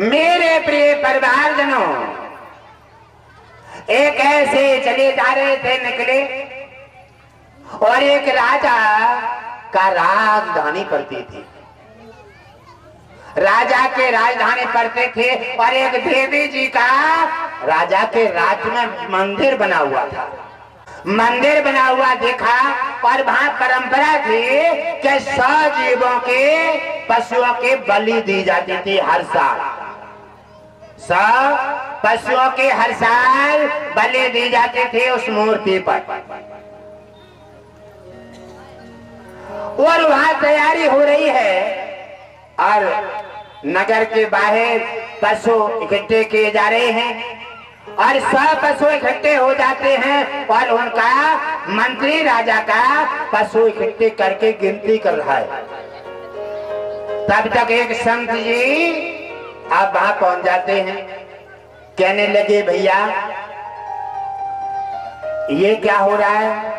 मेरे प्रिय परिवारजनों, एक ऐसे चले जा रहे थे निकले और एक राजा का राजधानी पड़ती थी। राजा के राजधानी पड़ते थे और एक देवी जी का राजा के राज्य में मंदिर बना हुआ था। मंदिर बना हुआ देखा और वहां परंपरा थी कि 100 जीवों के पशुओं के बलि दी जाती थी हर साल। 100 पशुओं के हर साल बलि दी जाती थी उस मूर्ति पर। और वहां तैयारी हो रही है और नगर के बाहर पशु इकट्ठे किए जा रहे हैं और 100 पशु इकट्ठे हो जाते हैं और उनका मंत्री राजा का पशु इकट्ठे करके गिनती कर रहा है। तब तक एक संत जी आप वहां पहुंच जाते हैं। कहने लगे, भैया ये क्या हो रहा है?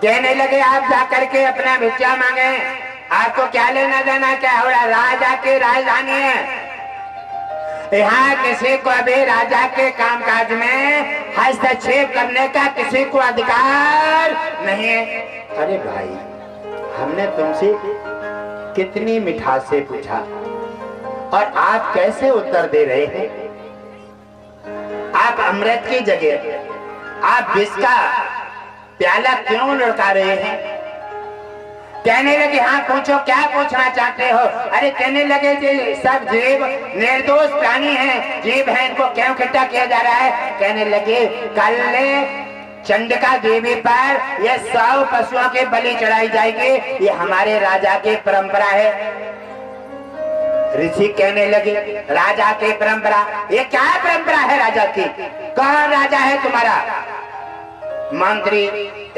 कहने लगे, आप जाकर के अपना भिक्षा मांगे, आपको क्या लेना देना, क्या हो रहा? राजा की राजधानी है, यहाँ किसी को अभी राजा के कामकाज में हस्तक्षेप करने का किसी को अधिकार नहीं है। अरे भाई, हमने तुमसे कितनी मिठास से पूछा और आप कैसे उत्तर दे रहे हैं? आप अमृत की जगह आप विष का प्याला क्यों लुढ़का रहे हैं? कहने लगे, हाँ पूछो, क्या पूछना चाहते हो? अरे कहने लगे, जी सब जीव निर्दोष प्राणी हैं, जीव हैं, इनको क्यों इकट्ठा किया जा रहा है? कहने लगे, कल चंडिका देवी पर ये 100 पशुओं के बलि चढ़ाई जाएगी, ये हमारे राजा की परंपरा है। ऋषि कहने लगे, राजा की परंपरा? ये क्या परंपरा है राजा की? कौन राजा है तुम्हारा? मंत्री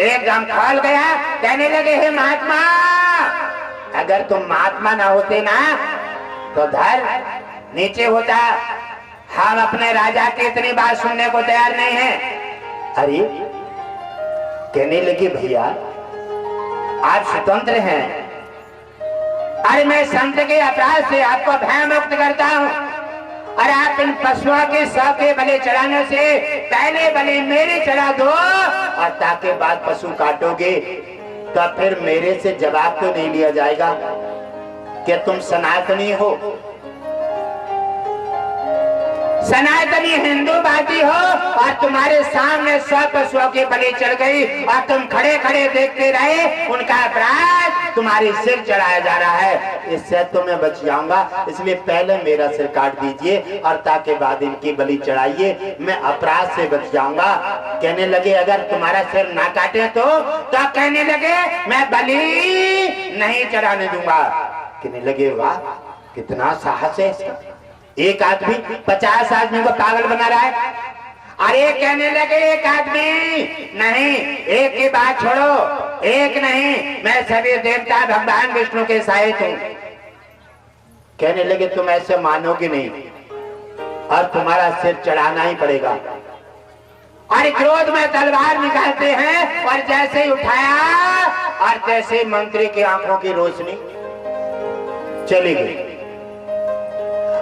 एकदम खोल गया। कहने लगे, हे महात्मा, अगर तुम महात्मा ना होते ना तो धर नीचे होता, हम अपने राजा की इतनी बात सुनने को तैयार नहीं है। अरे कहने लगे, भैया आप स्वतंत्र हैं। अरे मैं संत के अपराध से आपको भय मुक्त करता हूँ और आप इन पशुओं के 100 के बलि चढ़ाने से पहले बलि मेरे चढ़ा दो और ताकि बाद पशु काटोगे तो फिर मेरे से जवाब तो नहीं लिया जाएगा कि तुम सनातनी हो, सनातनी हिंदूवादी हो और तुम्हारे सामने 100 पशुओं की बलि चढ़ गई और तुम खड़े खड़े देखते रहे, उनका अपराध तुम्हारे सिर चढ़ाया जा रहा है। इससे तो मैं बच जाऊंगा, इसलिए पहले मेरा सिर काट दीजिए और ताकि बाद इनकी बलि चढ़ाइए, मैं अपराध से बच जाऊंगा। कहने लगे, अगर तुम्हारा सिर ना काटे तो कहने लगे, मैं बलि नहीं चढ़ाने दूंगा। कहने लगे, वाह कितना साहस है इसका, एक आदमी 50 आदमी को पागल बना रहा है। अरे कहने लगे, एक आदमी नहीं, एक की बात छोड़ो, एक नहीं, मैं सभी देवता भगवान विष्णु के सहायक हूँ। कहने लगे, तुम ऐसे मानोगे नहीं और तुम्हारा सिर चढ़ाना ही पड़ेगा। और क्रोध में तलवार निकालते हैं और जैसे ही उठाया और जैसे मंत्री की आंखों की रोशनी चली गई,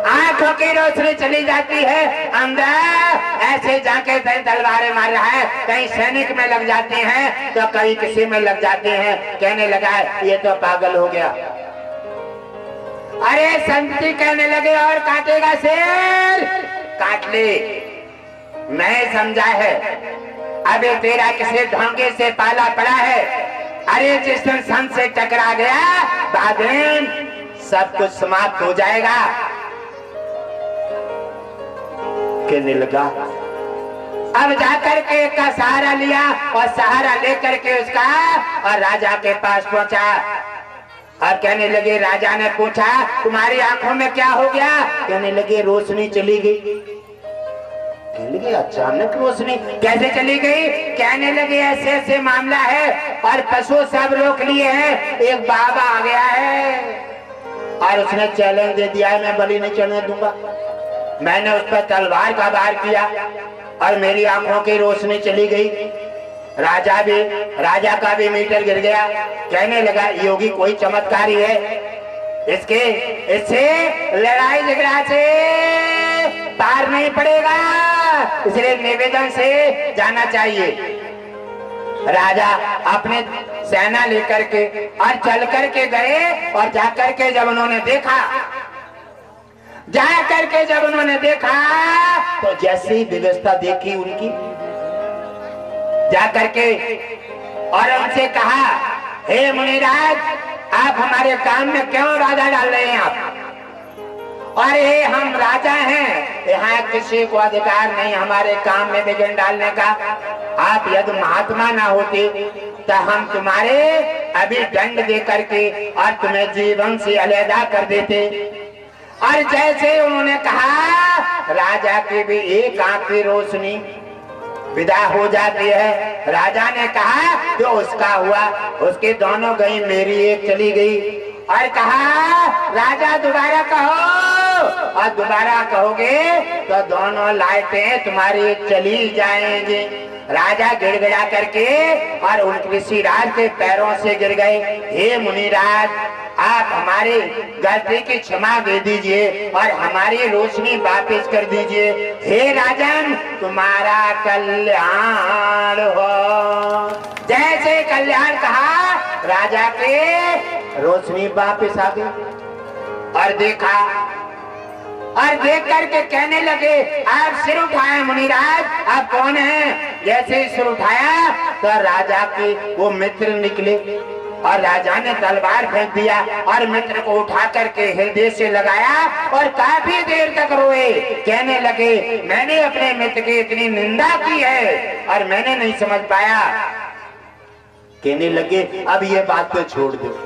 आंखों की रोशनी चली जाती है, अंदर ऐसे जाके तलवारें मार रहा है, कहीं सैनिक में लग जाती हैं तो कहीं किसी में लग जाती हैं। कहने लगा, ये तो पागल हो गया। अरे संत कहने लगे, और काटेगा सिर? काट ले, मैं समझा है, अबे तेरा किसी ढोंगे से पाला पड़ा है। अरे जिस दिन संत से टकरा गया, बाद में सब कुछ समाप्त हो जाएगा। कहने लगा, अब जाकर के का सहारा लिया और सहारा लेकर के उसका और राजा के पास पहुंचा और कहने लगे, राजा ने पूछा, तुम्हारी आंखों में क्या हो गया? कहने लगे, रोशनी चली गई। कहने लगे, अचानक रोशनी कैसे चली गई? कहने लगे, ऐसे ऐसे मामला है और पशु सब रोक लिए हैं, एक बाबा आ गया है और उसने चैलेंज दे दिया है, मैं बलि नहीं चढ़ने दूंगा। मैंने उस पर तलवार का वार किया और मेरी आंखों की रोशनी चली गई। राजा का भी मीटर गिर गया। कहने लगा, योगी कोई चमत्कारी है? इससे लड़ाई झगड़ा से पार नहीं पड़ेगा, इसलिए निवेदन से जाना चाहिए। राजा अपने सेना लेकर के और चल करके गए और जाकर के जब उन्होंने देखा तो जैसी व्यवस्था देखी उनकी, जाकर के और उनसे कहा, हे मुनिराज, आप हमारे काम में क्यों बाधा डाल रहे हैं आप? और ये हम राजा हैं, यहाँ किसी को अधिकार नहीं हमारे काम में विघ्न डालने का। आप यदि महात्मा ना होते तो हम तुम्हारे अभी दंड दे करके और तुम्हें जीवन से अलग कर देते। और जैसे उन्होंने कहा, राजा की भी एक आंख की रोशनी विदा हो जाती है। राजा ने कहा जो उसका हुआ, उसके दोनों गई, मेरी एक चली गई। और कहा, राजा दोबारा कहो, और दोबारा कहोगे तो दोनों लाइटें तुम्हारी चली जाएंगी। राजा गिड़गिड़ा करके और उन ऋषिराज के पैरों से गिर गए। हे मुनिराज, आप हमारी गलती की क्षमा दे दीजिए और हमारी रोशनी वापस कर दीजिए। हे राजन, तुम्हारा कल्याण हो। जैसे कल्याण कहा, राजा के रोशनी वापस आ गई और देखा और देख करके कहने लगे, आप सिर उठाए मुनिराज, आप कौन हैं? जैसे ही सिर उठाया तो राजा के वो मित्र निकले और राजा ने तलवार फेंक दिया और मित्र को उठा करके हृदय से लगाया और काफी देर तक रोए। कहने लगे, मैंने अपने मित्र की इतनी निंदा की है और मैंने नहीं समझ पाया। कहने लगे, अब ये बात तो छोड़ दो,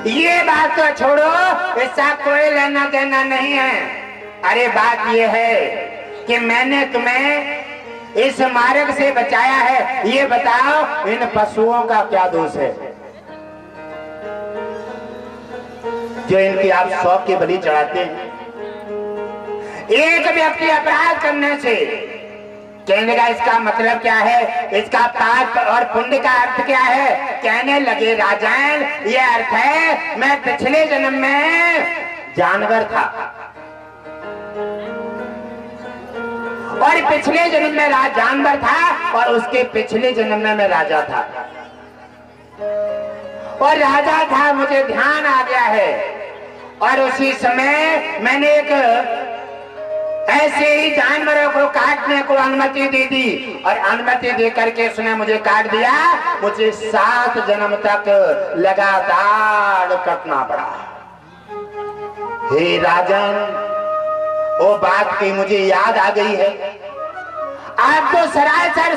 ये बात तो छोड़ो, इसका कोई लेना देना नहीं है। अरे बात ये है कि मैंने तुम्हें इस मार्ग से बचाया है, ये बताओ इन पशुओं का क्या दोष है जो इनकी आप 100 के बलि चढ़ाते हैं? एक व्यक्ति अपराध करने से, कहने लगा इसका मतलब क्या है, इसका पाप और पुण्य का अर्थ क्या है? कहने लगे, राजन, ये अर्थ है मैं पिछले जन्म में जानवर था और पिछले जन्म में जानवर था और उसके पिछले जन्म में मैं राजा था और राजा था, मुझे ध्यान आ गया है और उसी समय मैंने एक ऐसे ही जानवरों को काटने को अनुमति दे दी और अनुमति दे करके उसने मुझे काट दिया। मुझे 7 जन्म तक लगातार कटना पड़ा। हे राजन, वो बात की मुझे याद आ गई है। आप तो सरासर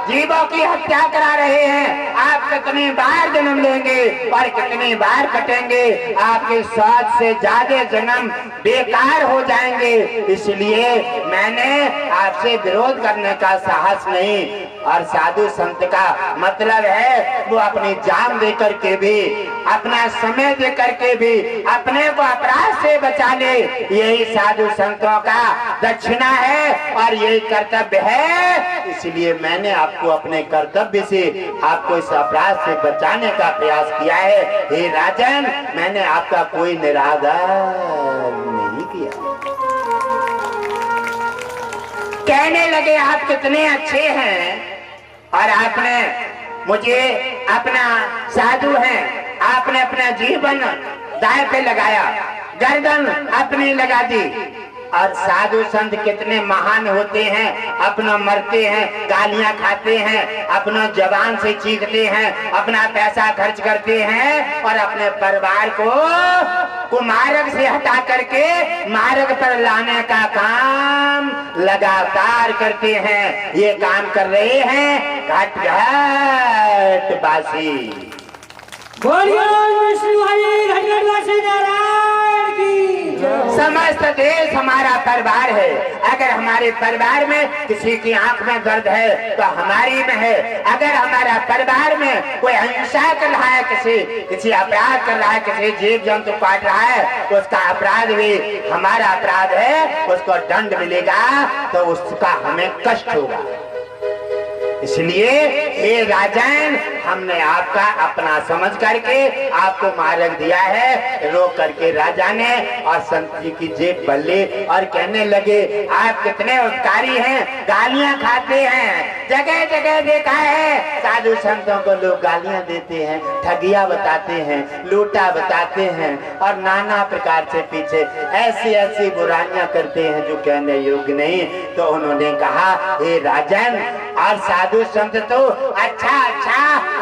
जीवों की हत्या करा रहे हैं। आप कितनी बार जन्म लेंगे और कितनी बार कटेंगे? आपके 100 से ज्यादा जन्म बेकार हो जाएंगे। इसलिए मैंने आपसे विरोध करने का साहस नहीं। और साधु संत का मतलब है वो अपनी जान दे करके भी, अपना समय दे करके भी अपने को अपराध से बचा ले। यही साधु संतों का दक्षिणा है और यही कर्तव्य है। इसलिए मैंने आपको अपने कर्तव्य से, आपको इस अपराध से बचाने का प्रयास किया है। हे राजन, मैंने आपका कोई निरादर नहीं किया। कहने लगे, आप कितने अच्छे हैं और आपने मुझे अपना साधु हैं, आपने अपना जीवन दाएं पे लगाया, गर्दन अपनी लगा दी। और साधु संत कितने महान होते हैं, अपना मरते हैं, गालियां खाते हैं, अपना जबान से चीखते हैं, अपना पैसा खर्च करते हैं और अपने परिवार को मार्ग से हटा करके मार्ग पर लाने का काम लगातार करते हैं। ये काम कर रहे हैं घाट घाट बासी। समस्त देश हमारा परिवार है। अगर हमारे परिवार में किसी की आंख में दर्द है तो हमारी में है। अगर हमारा परिवार में कोई हिंसा कर रहा है, किसी अपराध कर रहा है, किसी जीव जंतु काट रहा है, तो उसका अपराध भी हमारा अपराध है, उसको दंड मिलेगा तो उसका हमें कष्ट होगा। इसलिए हे राजन, हमने आपका अपना समझ करके आपको मार्ग दिया है। रोक करके राजा ने और संत जी की जेब बल्ले और कहने लगे, आप कितने उपकारी हैं, गालियां खाते हैं। जगह जगह देखा है साधु संतों को लोग गालियां देते हैं, ठगिया बताते हैं, लूटा बताते हैं और नाना प्रकार से पीछे ऐसी ऐसी बुराइयां करते हैं जो कहने योग्य नहीं। तो उन्होंने कहा, हे राजन, और साधु संत तो अच्छा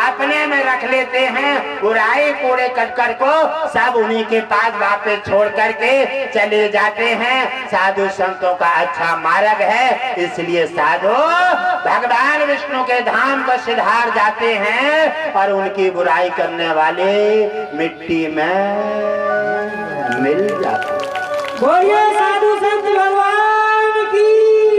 अपने में रख लेते हैं, बुराई कूड़े कटकर को सब उन्हीं के पास वापस छोड़ करके चले जाते हैं। साधु संतों का अच्छा मार्ग है, इसलिए साधु भगवान विष्णु के धाम को सिधार जाते हैं और उनकी बुराई करने वाले मिट्टी में मिल जाते हैं। बोलिए साधु संत भगवान की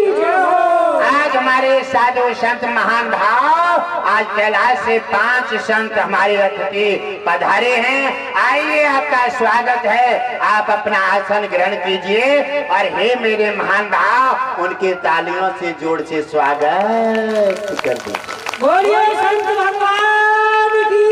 जय हो। आज हमारे साधु संत महान भाव, आज कैलाश से 5 संत हमारे रथ पे पधारे हैं। आइए, आपका स्वागत है, आप अपना आसन ग्रहण कीजिए और हे मेरे महान भाव, उनके तालियों से जोड़ से स्वागत कर दीजिए। बोलिए संत भगवान की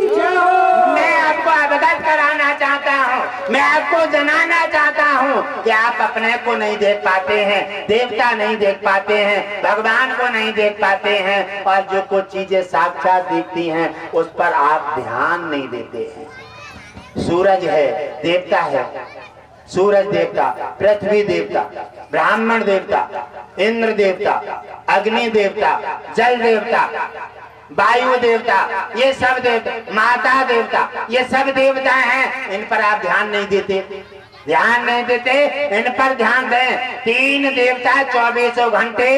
जय हो। मैं आपको अवगत कराना चाहता हूँ, मैं आपको जनाना चाहता हूँ कि आप अपने को नहीं देख पाते हैं, देवता नहीं देख पाते हैं, भगवान को नहीं देख पाते हैं और जो कुछ चीजें साक्षात दिखती हैं उस पर आप ध्यान नहीं देते हैं। सूरज है, देवता है, सूरज देवता, पृथ्वी देवता, ब्राह्मण देवता, इंद्र देवता, अग्नि देवता, जल देवता, वायु देवता, ये सब देवता, माता देवता, ये सब देवता हैं। इन पर आप ध्यान नहीं देते, ध्यान नहीं देते, इन पर ध्यान दें। 3 देवता 24 घंटे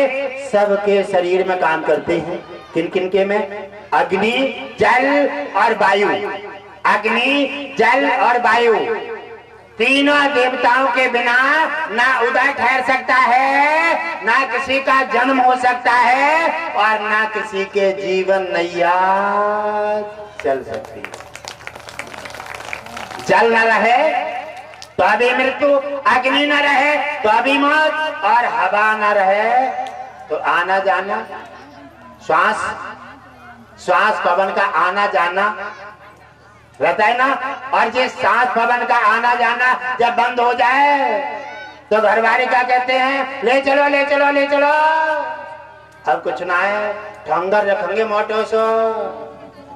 सबके शरीर में काम करते हैं। किन किन के में? अग्नि, जल और वायु। अग्नि, जल और वायु, तीनों देवताओं के बिना ना उदय ठहर सकता है, ना किसी का जन्म हो सकता है और ना किसी के जीवन नैया चल सकती है। जल न रहे तो अभी मृत्यु, अग्नि न रहे तो अभी मौत और हवा न रहे तो आना जाना, श्वास पवन का आना जाना रहता है ना। और जिस सांस पवन का आना जाना जब बंद हो जाए तो घरवाले क्या कहते हैं? ले चलो ले चलो ले चलो। अब कुछ ना है, ठंगर रखेंगे मोटो सो,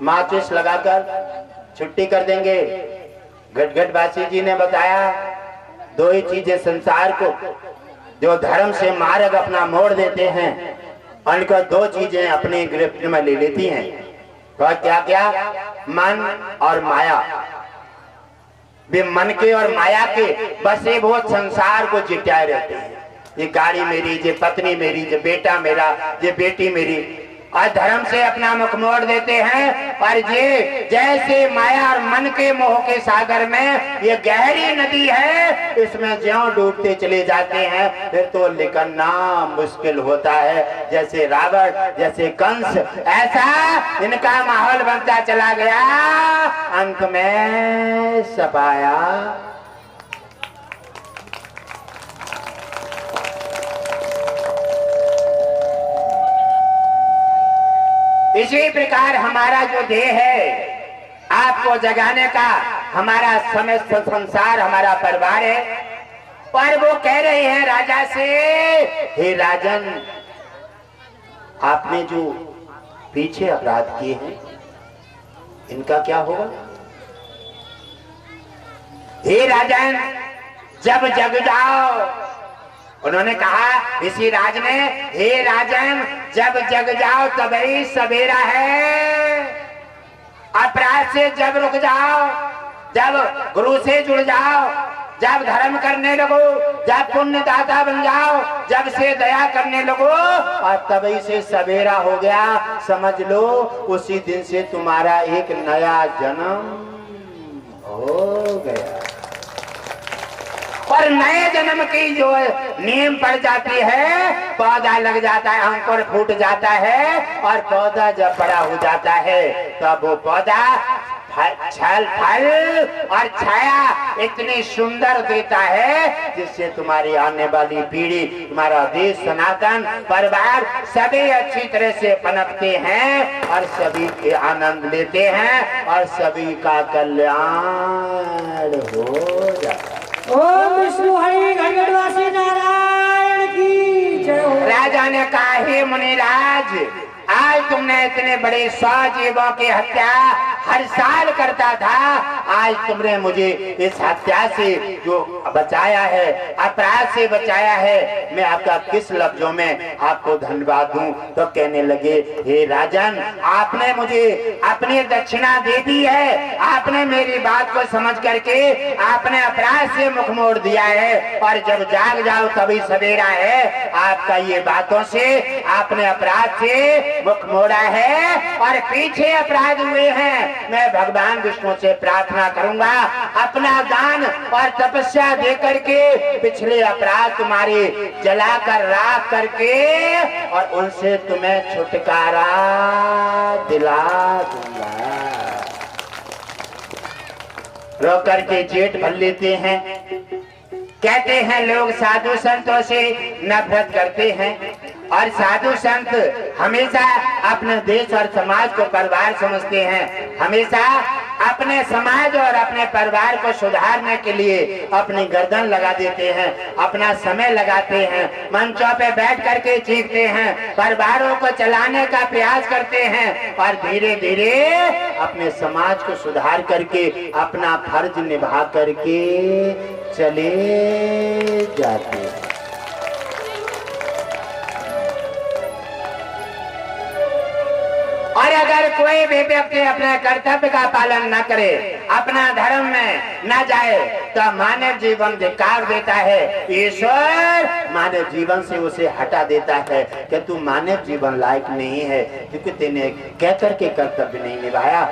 माचिस लगाकर छुट्टी कर देंगे। घटघट वासी जी ने बताया 2 ही चीजें संसार को जो धर्म से मार्ग अपना मोड़ देते हैं, उनको 2 चीजें अपने गिरफ्त में ले लेती हैं। तो क्या क्या? मन और माया। वे मन के और माया के बसे बहुत संसार को जिटाए रहते हैं। ये गाड़ी मेरी, ये पत्नी मेरी, ये बेटा मेरा, ये बेटी मेरी, और धर्म से अपना मुख मोड़ देते हैं। और ये जैसे माया और मन के मोह के सागर में ये गहरी नदी है, इसमें ज्यों डूबते चले जाते हैं फिर तो निकलना मुश्किल होता है। जैसे रावण, जैसे कंस, ऐसा इनका माहौल बनता चला गया। अंत में सपाया इसी प्रकार हमारा जो देह है, आपको जगाने का हमारा समस्त संसार, हमारा परिवार है। पर वो कह रहे हैं राजा से, हे राजन, आपने जो पीछे अपराध किए हैं इनका क्या होगा? हे राजन, जब जग जाओ, उन्होंने कहा ऋषि राज ने, हे राजन, जब जग जाओ तभी सवेरा है। अपराध से जब रुक जाओ, जब गुरु से जुड़ जाओ, जब धर्म करने लगो, जब पुण्य दाता बन जाओ, जब से दया करने लगो और तभी से सवेरा हो गया, समझ लो उसी दिन से तुम्हारा एक नया जन्म हो गया। और नए जन्म की जो नींव पड़ जाती है, पौधा लग जाता है, अंकुर फूट जाता है और पौधा जब बड़ा हो जाता है तब वो पौधा छल फल और छाया इतनी सुंदर देता है जिससे तुम्हारी आने वाली पीढ़ी, तुम्हारा देश, सनातन परिवार सभी अच्छी तरह से पनपते हैं और सभी के आनंद लेते हैं और सभी का कल्याण हो जाता है। ओम विष्णु हरि गणगणवासी नारायण की जय हो। राजा ने कहा, हे मुनिराज, आज तुमने इतने बड़े 100 जीवों की हत्या हर साल करता था, आज तुमने मुझे इस हत्या से जो बचाया है, अपराध से बचाया है, मैं आपका किस लफ्जों में आपको धन्यवाद दूं। तो कहने लगे, हे राजन, आपने मुझे अपनी दक्षिणा दे दी है, आपने मेरी बात को समझ करके आपने अपराध से मुख मोड़ दिया है और जब जाग जाओ तभी सवेरा है। आपका ये बातों से आपने अपराध से मुख मोड़ा है और पीछे अपराध हुए हैं। मैं भगवान विष्णु से प्रार्थना करूंगा, अपना दान और तपस्या दे करके पिछले अपराध तुम्हारे जलाकर राख करके और उनसे तुम्हें छुटकारा दिला दूंगा। रो करके जेठ भर लेते हैं। कहते हैं लोग साधु संतों से नफरत करते हैं और साधु संत हमेशा अपने देश और समाज को परिवार समझते हैं, हमेशा अपने समाज और अपने परिवार को सुधारने के लिए अपनी गर्दन लगा देते हैं, अपना समय लगाते हैं, मंचों पे बैठ करके चीखते हैं, परिवारों को चलाने का प्रयास करते हैं और धीरे धीरे अपने समाज को सुधार करके अपना फर्ज निभा करके चले जाते हैं। और अगर कोई भी व्यक्ति अपने कर्तव्य का पालन न करे, अपना धर्म में न जाए, तो मानव जीवन धिक्कार देता है। ईश्वर मानव जीवन से उसे हटा देता है कि तू मानव जीवन लायक नहीं है, क्योंकि तेने कह करके कर्तव्य नहीं निभाया।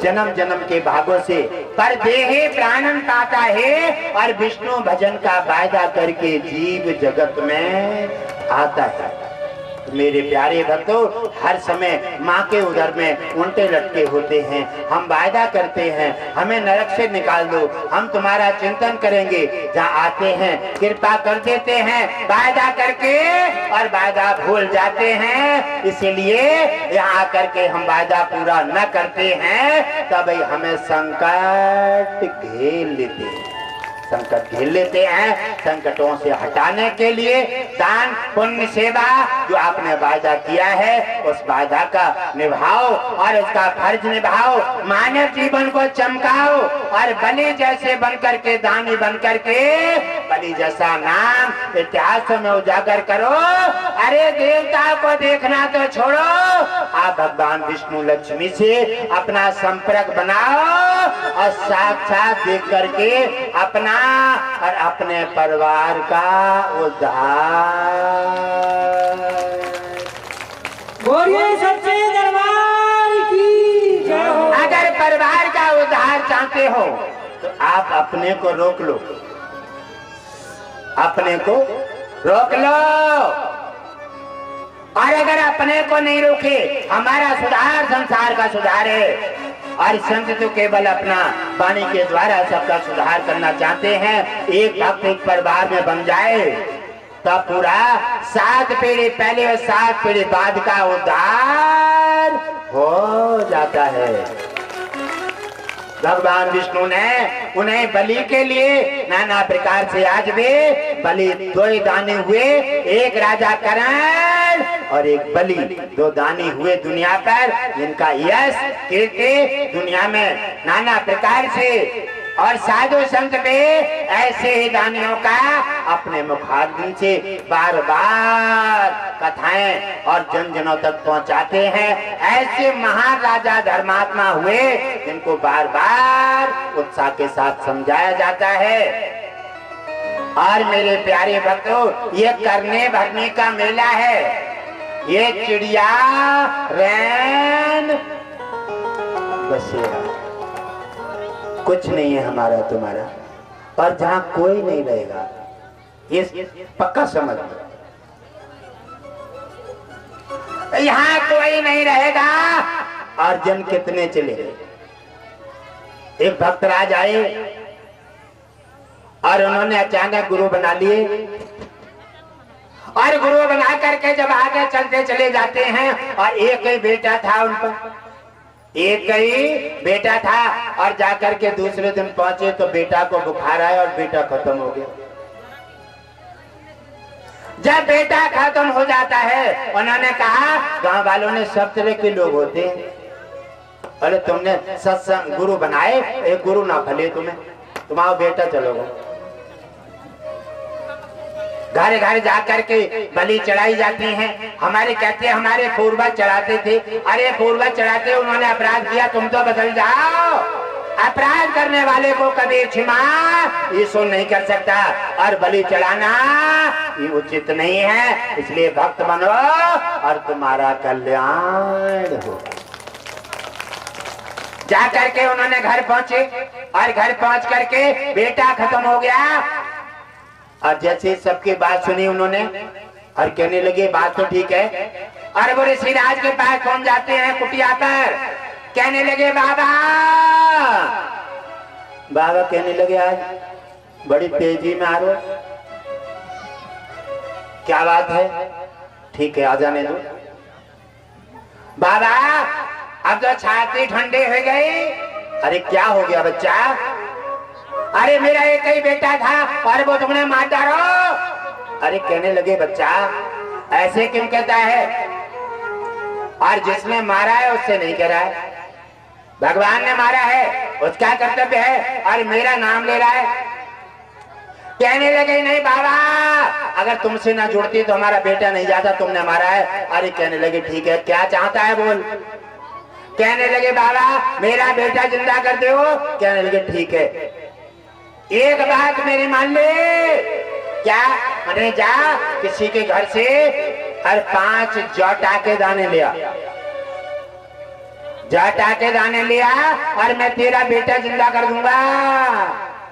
जन्म जन्म के भागों से पर देहे प्राणन पाता है और विष्णु भजन का वायदा करके जीव जगत में आता है। मेरे प्यारे भक्तों, हर समय माँ के उदर में उल्टे लटके होते हैं। हम वायदा करते हैं, हमें नरक से निकाल दो, हम तुम्हारा चिंतन करेंगे। जहाँ आते हैं कृपा कर देते हैं वायदा करके और वायदा भूल जाते हैं। इसीलिए यहाँ आकर के हम वायदा पूरा न करते हैं, तब हमें संकट घेर लेते हैं। संकट झेल लेते हैं। संकटों से हटाने के लिए दान पुण्य सेवा जो आपने वादा किया है उस वादा का निभाओ और उसका फर्ज निभाओ, मानव जीवन को चमकाओ और बलि जैसे बन करके, दानी बन करके बलि जैसा नाम इतिहास में उजागर करो। अरे देवताओं को देखना तो छोड़ो, आप भगवान विष्णु लक्ष्मी से अपना संपर्क बनाओ और साक्षात देख करके अपना और अपने परिवार का उद्धार। बोलिए सच्चे दरबार की जय हो। अगर परिवार का उद्धार चाहते हो तो आप अपने को रोक लो, अपने को रोक लो। और अगर अपने को नहीं रोके, हमारा सुधार संसार का सुधार है। और संत तो केवल अपना वाणी के द्वारा सबका सुधार करना चाहते हैं। एक भक्त एक परिवार में बन जाए तो पूरा 7 पीढ़ी पहले और 7 पीढ़ी बाद का उद्धार हो जाता है। भगवान विष्णु ने उन्हें बलि के लिए नाना प्रकार से, आज भी बलि 2 दाने हुए, एक राजा करण और एक बलि, 2 दानी हुए दुनिया पर, जिनका यश कीर्ति दुनिया में नाना प्रकार से। और साधु संत भी ऐसे ही दानियों का अपने मुखाग्नि से बार बार कथाएं और जन जनों तक पहुंचाते हैं। ऐसे महान राजा धर्मात्मा हुए जिनको बार बार उत्साह के साथ समझाया जाता है। और मेरे प्यारे भक्तों, ये करने भरने का मेला है। ये चिड़िया, रैन, बसेरा कुछ नहीं है हमारा तुम्हारा। और जहां कोई नहीं रहेगा, ये पक्का समझ लो, यहाँ कोई नहीं रहेगा। और जन कितने चले, एक भक्तराज आए और उन्होंने अचानक गुरु बना लिए, और गुरु बना करके जब आगे चलते चले जाते हैं, और एक ही बेटा था उन पर, एक ही बेटा था, और जाकर के दूसरे दिन पहुंचे तो बेटा को बुखार आया और बेटा खत्म हो गया। जब बेटा खत्म हो जाता है, उन्होंने कहा, गांव वालों ने सब तरह के लोग होते हैं, अरे तुमने सत्संग गुरु बनाए, एक गुरु ना फले तुम्हें, तुम्हारा बेटा चलोगे। घर घर जा करके बलि चढ़ाई जाती हैं। हमारे कहते हैं हमारे पूर्वज चढ़ाते थे, अरे पूर्वज चढ़ाते, उन्होंने अपराध किया, तुम तो बदल जाओ। अपराध करने वाले को कभी क्षमा ईश्वर नहीं कर सकता, और बलि चढ़ाना ये उचित नहीं है। इसलिए भक्त बनो और तुम्हारा कल्याण हो। जा करके उन्होंने घर पहुंचे, और घर पहुंच करके बेटा खत्म हो गया, और जैसे सबकी बात सुनी उन्होंने, और कहने लगे बात तो ठीक है, और वो ऋषिराज के पास पहुंच जाते हैं कुटिया पर, कहने लगे बाबा, बाबा कहने लगे आज बड़ी तेजी में आ रहे हो, क्या बात है? ठीक है आ जाने दो। बाबा अब तो छाती ठंडी हो गई। अरे क्या हो गया बच्चा? अरे मेरा एक ही बेटा था और वो तुमने मार डालो। अरे कहने लगे बच्चा ऐसे क्यों कहता है, और जिसने मारा है उससे नहीं कह रहा है, भगवान ने मारा है उसका कर्तव्य है, और मेरा नाम ले रहा है। कहने लगे नहीं बाबा, अगर तुमसे ना जुड़ती तो हमारा बेटा नहीं जाता, तुमने मारा है। अरे कहने लगे ठीक है, क्या चाहता है बोल। कहने लगे बाबा मेरा बेटा जिंदा कर दो। कहने लगे ठीक है, एक बात मेरी मान ले। क्या? मैंने जा किसी के घर से हर 5 जौटा के दाने लिया, जौटा के दाने लिया, और मैं तेरा बेटा जिंदा कर दूंगा।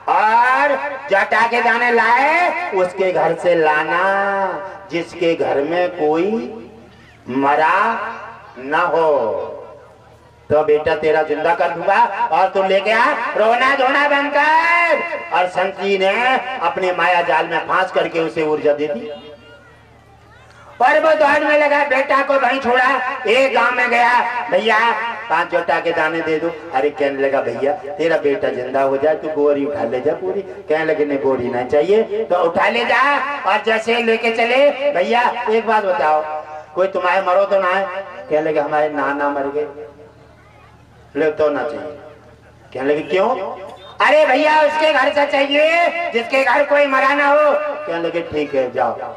और जौटा के दाने लाए, उसके घर से लाना जिसके घर में कोई मरा न हो, तो बेटा तेरा जिंदा कर दूंगा। और तू लेके आ, रोना धोना बंद कर। और संत जी ने अपने माया जाल में फांस करके उसे ऊर्जा दे दी, और वो दौड़ने लगा, बेटा को वहीं छोड़ा। एक गांव में गया, भैया 5 जौटा के दाने दे दो। अरे कहने लगा भैया तेरा बेटा जिंदा हो जाए तो बोरी उठा ले जा पूरी। कहने लगे नहीं बोरी नहीं चाहिए, तो उठा ले जा। और जैसे लेके चले, भैया एक बात बताओ, कोई तुम्हारे मरो तो ना है? कहने लगे हमारे नाना मर गए। ले तो ना चाहिए। कहने लगे क्यों? अरे भैया उसके घर से चाहिए जिसके घर कोई मरा ना हो। कहने लगे ठीक है जाओ।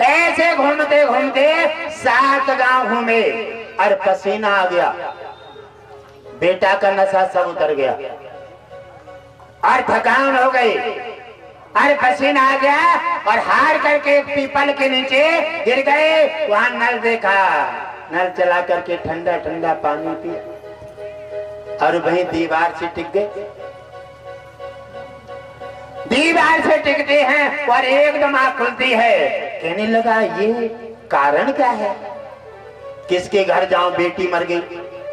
ऐसे घूमते घूमते 7 गांव घूमे, और पसीना आ गया, बेटा का नशा सब उतर गया, और थकान हो गई, और पसीना आ गया, और हार करके एक पीपल के नीचे गिर गए। वहां नल देखा, नल चला करके ठंडा ठंडा पानी पिया, और वहीं दीवार से टिक गए। दीवार से टिकते हैं और एकदम आँख खुलती है। कहने लगा ये कारण क्या है? किसके घर जाओ बेटी मर गई,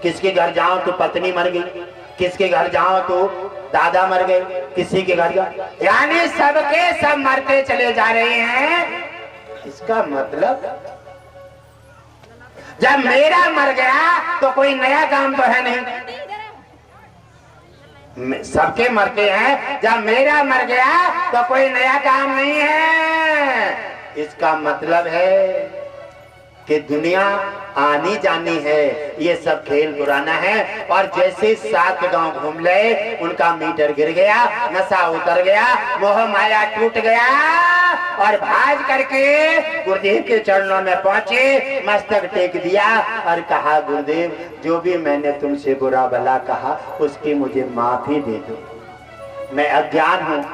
किसके घर जाओ तो पत्नी मर गई, किसके घर जाओ तो दादा मर गए, किसी के घर जाओ, यानी सबके सब मरते चले जा रहे हैं। इसका मतलब जब मेरा मर गया तो कोई नया काम तो है नहीं, सबके मरते हैं, जब मेरा मर गया तो कोई नया काम नहीं है। इसका मतलब है कि दुनिया आनी जानी है, ये सब खेल पुराना है। और जैसे 7 गांव घूम ले, उनका मीटर गिर गया, नशा उतर गया, मोह माया टूट गया, और भाज करके गुरुदेव के चरणों में पहुंचे, मस्तक टेक दिया और कहा गुरुदेव जो भी मैंने तुमसे बुरा भला कहा उसकी मुझे माफी दे दो। मैं अज्ञान हूँ,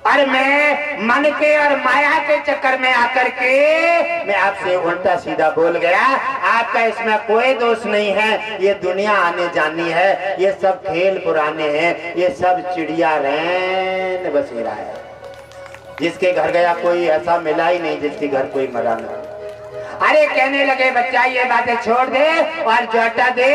और मैं मन के और माया के चक्कर में आकर के मैं आपसे उल्टा सीधा बोल गया। आपका इसमें कोई दोष नहीं है, ये दुनिया आने जानी है, ये सब खेल पुराने हैं, ये सब चिड़िया रैन बसेरा है। जिसके घर गया कोई ऐसा मिला ही नहीं जिसके घर कोई मरा ना। अरे कहने लगे बच्चा ये बातें छोड़ दे और जोटा दे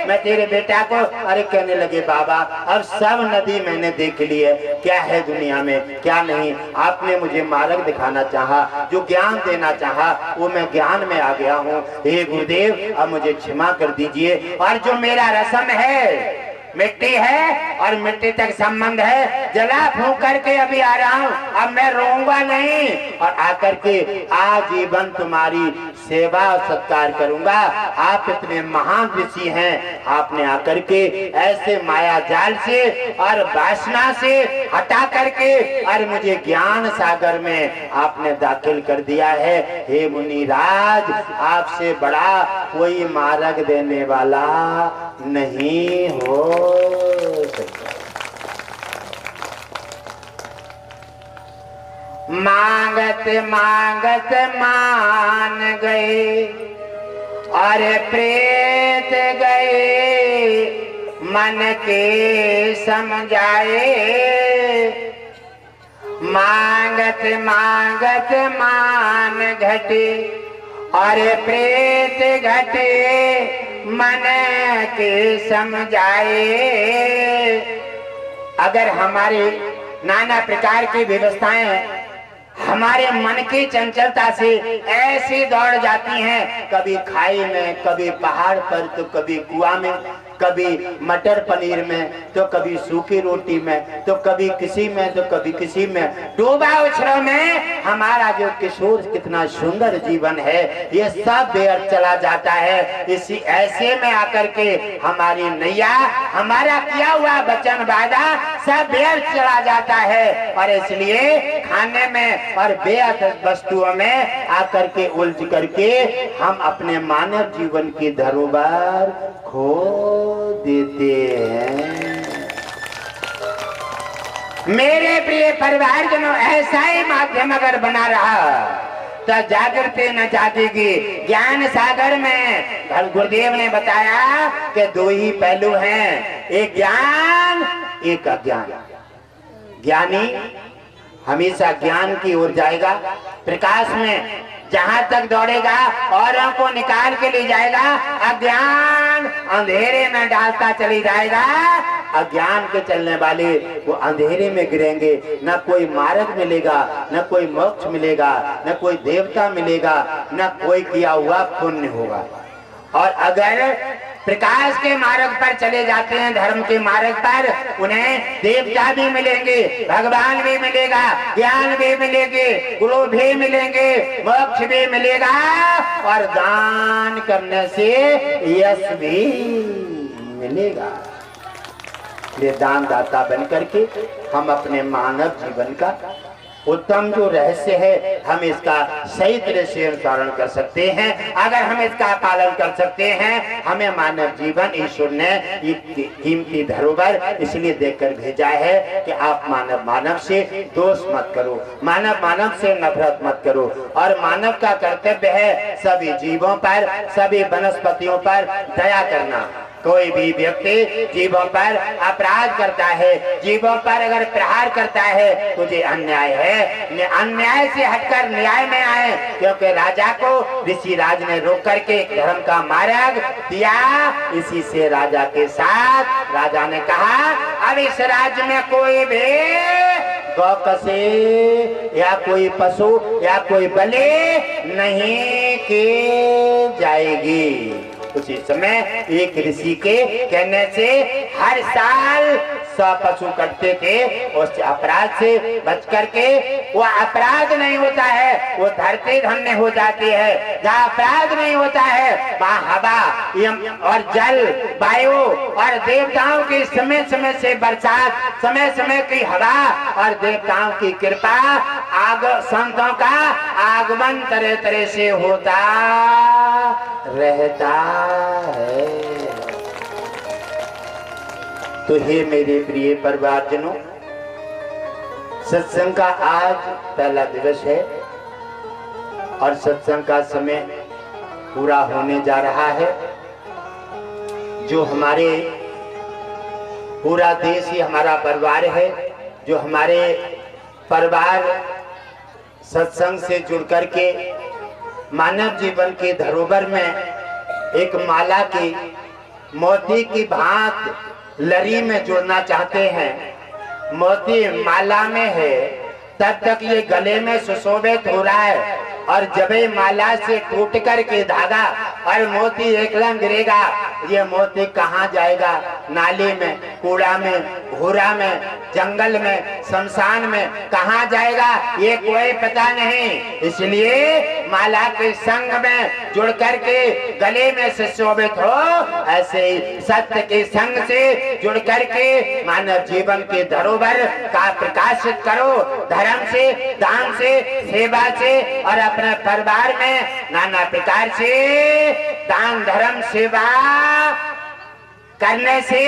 मैं तेरे बेटा को। अरे कहने लगे बाबा अब सब नदी मैंने देख ली है, क्या है दुनिया में क्या नहीं। आपने मुझे मार्ग दिखाना चाहा, जो ज्ञान देना चाहा वो मैं ज्ञान में आ गया हूँ। हे गुरुदेव अब मुझे क्षमा कर दीजिए। और जो मेरा रस्म है मिट्टी है और मिट्टी तक संबंध है, जला फूंक करके अभी आ रहा हूँ, अब मैं रोऊंगा नहीं और आकर के आजीवन तुम्हारी सेवा सत्कार करूंगा। आप इतने महान ऋषि हैं, आपने आकर के ऐसे माया जाल से और वासना से हटा करके और मुझे ज्ञान सागर में आपने दाखिल कर दिया है। हे मुनिराज आपसे बड़ा कोई मार्ग देने वाला नहीं हो। मांगत मांगत मान गए और प्रेत गए मन के समझाए। मांगत मांगत मान घटे और प्रेत घटे मन के समझाए। अगर हमारे नाना प्रकार की व्यवस्थाएं हमारे मन की चंचलता से ऐसी दौड़ जाती हैं, कभी खाई में, कभी पहाड़ पर, तो कभी कुआं में, कभी मटर पनीर में, तो कभी सूखी रोटी में, तो कभी किसी में, तो कभी किसी में, डूबा उछलों में हमारा जो किशोर कितना सुंदर जीवन है ये सब व्यर्थ चला जाता है। इसी ऐसे में आकर के हमारी नैया, हमारा किया हुआ वचन वादा सब व्यर्थ चला जाता है। और इसलिए खाने में और बेअर्थ वस्तुओं में आकर के उलझ करके हम अपने मानव जीवन की धरोहर खो देते हैं। मेरे प्रिय परिवारजनों ऐसा ही माध्यम अगर बना रहा तो जागृति न जागेगी। ज्ञान सागर में गुरुदेव ने बताया कि दो ही पहलू हैं, एक ज्ञान एक अज्ञान। ज्ञानी हमेशा ज्ञान की ओर जाएगा, प्रकाश में जहां तक दौड़ेगा औरों को निकाल के ले जाएगा। अज्ञान अंधेरे में डालता चली जाएगा। अज्ञान के चलने वाले वो अंधेरे में गिरेंगे, न कोई मार्ग मिलेगा, न कोई मोक्ष मिलेगा, न कोई देवता मिलेगा, न कोई किया हुआ पुण्य होगा। और अगर प्रकाश के मार्ग पर चले जाते हैं, धर्म के मार्ग पर, उन्हें देवता भी मिलेंगे, भगवान भी मिलेगा, ज्ञान भी मिलेंगे, गुरु भी मिलेंगे, मोक्ष भी मिलेगा और दान करने से यश भी मिलेगा। ये दान दाता बन करके हम अपने मानव जीवन का उत्तम जो रहस्य है हम इसका सही तरह से अनुसरण कर सकते हैं। अगर हम इसका पालन कर सकते हैं, हमें मानव जीवन ईश्वर ने ये कीमती धरोहर इसलिए देकर भेजा है कि आप मानव मानव से दोष मत करो, मानव मानव से नफरत मत करो। और मानव का कर्तव्य है सभी जीवों पर, सभी वनस्पतियों पर दया करना। कोई भी व्यक्ति जीवों पर अपराध करता है, जीवों पर अगर प्रहार करता है तो ये अन्याय है। अन्याय से हटकर न्याय में आए, क्योंकि राजा को ऋषि राज ने रोक करके धर्म का मार्ग दिया। इसी से राजा के साथ राजा ने कहा अब इस राज्य में कोई भी गौ कसे या कोई पशु या कोई बलि नहीं की जाएगी। उसी समय एक ऋषि के कहने से हर साल 100 पशु कटते थे। उस अपराध से बच करके वो अपराध नहीं होता है, वो धरती धन्य हो जाती है। जहाँ अपराध नहीं होता है वहाँ हवा और जल, वायु और देवताओं की समय समय से बरसात, समय समय की हवा और देवताओं की कृपा, संतों का आगमन तरह तरह से होता रहता है। तो हे मेरे प्रिय परिवारजनों, सत्संग का आज पहला दिवस है और सत्संग का समय पूरा होने जा रहा है। जो हमारे पूरा देश ही हमारा परिवार है, जो हमारे परिवार सत्संग से जुड़ करके मानव जीवन की धरोहर में एक माला की मोती की भांत लरी में जोड़ना चाहते हैं। मोती माला में है, तब तक ये गले में सुशोभित हो रहा है, और जब ये माला से टूट कर के धागा और मोती एकदम गिरेगा, ये मोती कहाँ जाएगा? नाली में, कूड़ा में, घूरा में, जंगल में, शमशान में, कहाँ जाएगा ये कोई पता नहीं। इसलिए माला के संग में जुड़ करके गले में सुशोभित हो, ऐसे ही सत्य के संग से जुड़ करके मानव जीवन के धरोहर का प्रकाशित करो। धर्म से, दान से, सेवा से और अपने परिवार में नाना प्रकार से दान धर्म सेवा करने से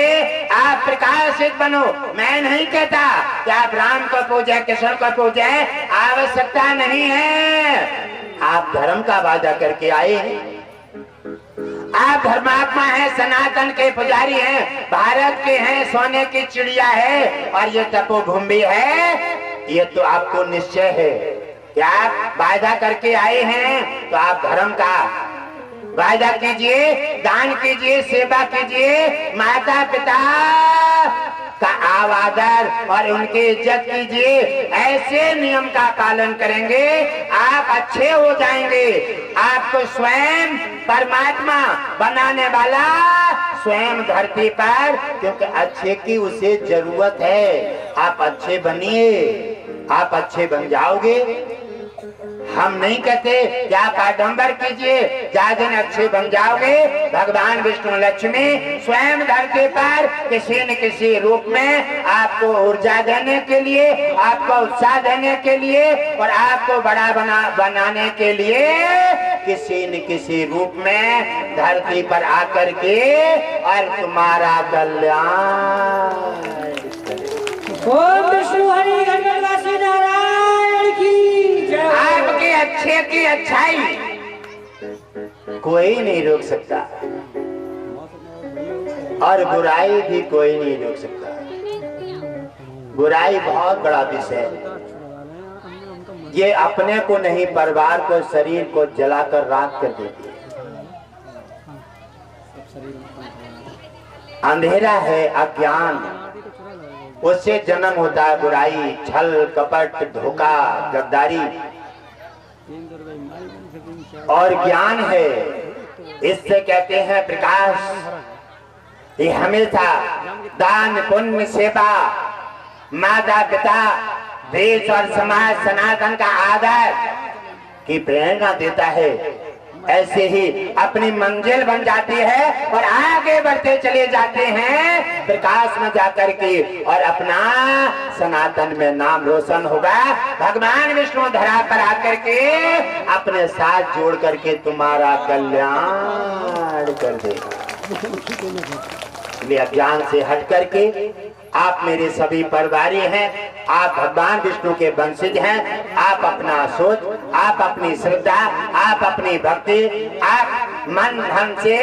आप प्रकाशित बनो। मैं नहीं कहता कि आप राम को पूजे, कृष्ण को पूजे, आवश्यकता नहीं है। आप धर्म का वादा करके आए हैं, आप धर्मात्मा हैं, सनातन के पुजारी हैं, भारत के हैं, सोने की चिड़िया है और ये तपोभूमि भी है। ये तो आपको निश्चय है कि आप वादा करके आए हैं, तो आप धर्म का वादा कीजिए, दान कीजिए, सेवा कीजिए, माता पिता का आदर और उनकी इज्जत कीजिए। ऐसे नियम का पालन करेंगे, आप अच्छे हो जाएंगे। आपको स्वयं परमात्मा बनाने वाला स्वयं धरती पर, क्योंकि अच्छे की उसे जरूरत है। आप अच्छे बनिए, आप अच्छे बन जाओगे। हम नहीं कहते कि आप आडंबर कीजिए, ज्यादा अच्छे बन जाओगे। भगवान विष्णु लक्ष्मी स्वयं धरती पर किसी न किसी रूप में आपको ऊर्जा देने के लिए, आपको उत्साह देने के लिए और आपको बड़ा बनाने के लिए किसी न किसी रूप में धरती पर आकर के और तुम्हारा कल्याण। ओम विष्णु हरि गणवासी नारायण की जय। आपके अच्छे की अच्छाई कोई नहीं रोक सकता और बुराई भी कोई नहीं रोक सकता। बुराई बहुत बड़ा विषय है, ये अपने को नहीं परिवार को, शरीर को जलाकर राख कर देती है। अंधेरा है, अज्ञान, उससे जन्म होता है बुराई, छल कपट, धोखा, गद्दारी। और ज्ञान है, इससे कहते हैं प्रकाश। ये हमेशा दान पुण्य सेवा, माता पिता, देश और समाज, सनातन का आदर की प्रेरणा देता है। ऐसे ही अपनी मंजिल बन जाती है और आगे बढ़ते चले जाते हैं प्रकाश में जाकर के, और अपना सनातन में नाम रोशन होगा। भगवान विष्णु धरा पर आकर के अपने साथ जोड़ करके तुम्हारा कल्याण कर देगा। इसलिए अज्ञान से हट करके आप मेरे सभी परिवारी हैं, आप भगवान विष्णु के वंशज हैं। आप अपना सोच, आप अपनी श्रद्धा, आप अपनी भक्ति, आप मन धन से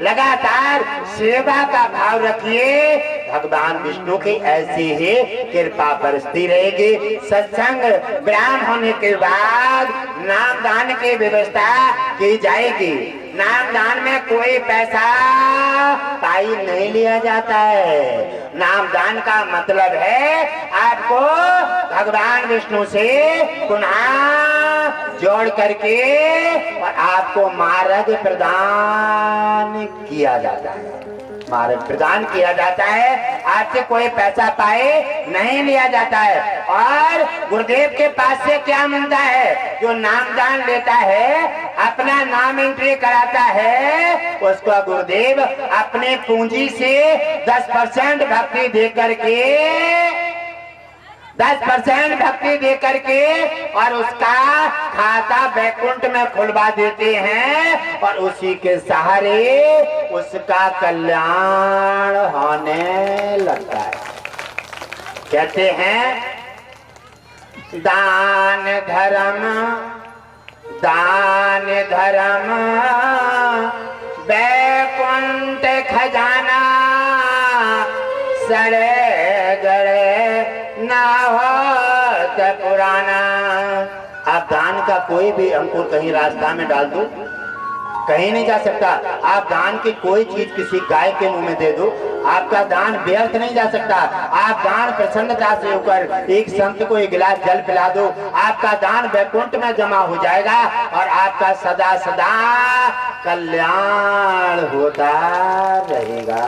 लगातार सेवा का भाव रखिए। भगवान विष्णु की ऐसी ही कृपा बरसती रहेगी। सत्संग विराम होने के बाद नामदान की व्यवस्था की जाएगी। नामदान में कोई पैसा पाई नहीं लिया जाता है। नामदान का मतलब है आपको भगवान विष्णु से पुनः जोड़ करके और आपको मार्ग प्रदान किया जाता है। मार्ग प्रदान किया जाता है, आपसे कोई पैसा पाए नहीं लिया जाता है। और गुरुदेव के पास से क्या मिलता है? जो नामदान लेता है, अपना नाम एंट्री कराता है, उसको गुरुदेव अपने पूंजी से 10% भक्ति दे करके 10% भक्ति दे करके और उसका खाता वैकुंठ में खुलवा देते हैं और उसी के सहारे उसका कल्याण होने लगता है। कहते हैं दान धर्म वैकुंठ खजाना सड़े गड़े ना होत पुराना। अब आप दान का कोई भी अंकुर कहीं रास्ता में डाल दो, कहीं नहीं जा सकता। आप दान की कोई चीज किसी गाय के मुंह में दे दो, आपका दान व्यर्थ नहीं जा सकता। आप दान प्रसन्नता से होकर एक संत को एक गिलास जल पिला दो, आपका दान वैकुंठ में जमा हो जाएगा और आपका सदा सदा कल्याण होता रहेगा।